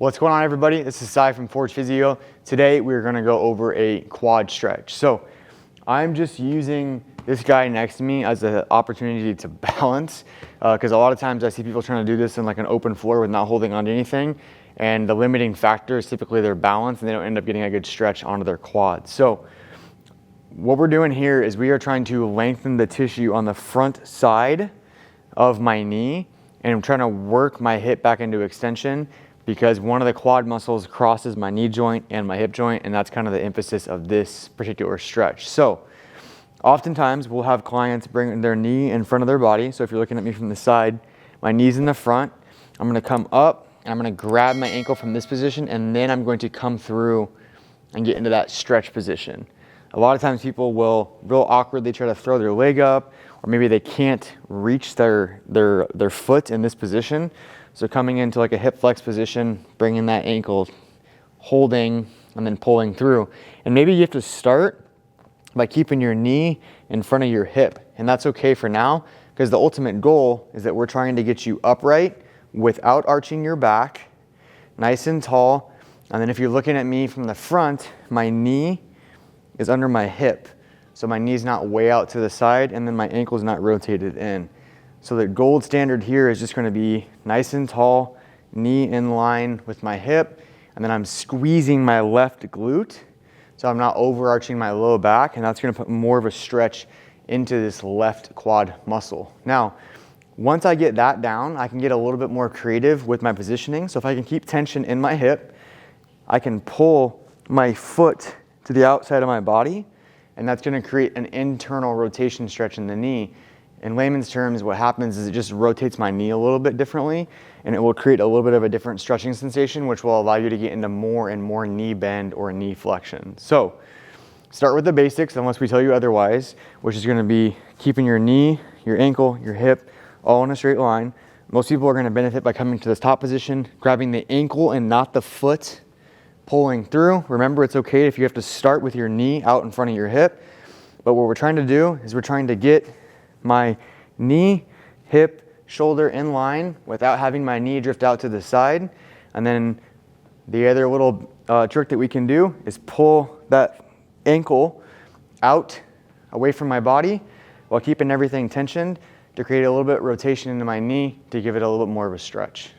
What's going on, everybody? This is Sai from Forge Physio. Today we're going to go over a quad stretch. So I'm just using this guy next to me as an opportunity to balance, because a lot of times I see people trying to do this in like an open floor with not holding on to anything, and the limiting factor is typically their balance, and they don't end up getting a good stretch onto their quads. So what we're doing here is we are trying to lengthen the tissue on the front side of my knee, and I'm trying to work my hip back into extension, because one of the quad muscles crosses my knee joint and my hip joint, and that's kind of the emphasis of this particular stretch. So oftentimes we'll have clients bring their knee in front of their body. So if you're looking at me from the side, my knee's in the front. I'm gonna come up, and I'm gonna grab my ankle from this position, and then I'm going to come through and get into that stretch position. A lot of times people will real awkwardly try to throw their leg up, or maybe they can't reach their foot in this position. So coming into like a hip flex position, bringing that ankle, holding, and then pulling through. And maybe you have to start by keeping your knee in front of your hip. And that's okay for now, because the ultimate goal is that we're trying to get you upright without arching your back, nice and tall. And then if you're looking at me from the front, my knee is under my hip. So my knee's not way out to the side, and then my ankle's not rotated in. So the gold standard here is just going to be nice and tall, knee in line with my hip, and then I'm squeezing my left glute, so I'm not overarching my low back, and that's going to put more of a stretch into this left quad muscle. Now, once I get that down, I can get a little bit more creative with my positioning. So if I can keep tension in my hip, I can pull my foot to the outside of my body, and that's going to create an internal rotation stretch in the knee. In layman's terms, what happens is it just rotates my knee a little bit differently, and it will create a little bit of a different stretching sensation, which will allow you to get into more and more knee bend or knee flexion. So start with the basics, unless we tell you otherwise, which is going to be keeping your knee, your ankle, your hip all in a straight line. Most people are going to benefit by coming to this top position, grabbing the ankle and not the foot, pulling through. Remember, it's okay if you have to start with your knee out in front of your hip, but what we're trying to do is we're trying to get my knee, hip, shoulder in line without having my knee drift out to the side. And then the other little trick that we can do is pull that ankle out away from my body while keeping everything tensioned to create a little bit of rotation into my knee to give it a little bit more of a stretch.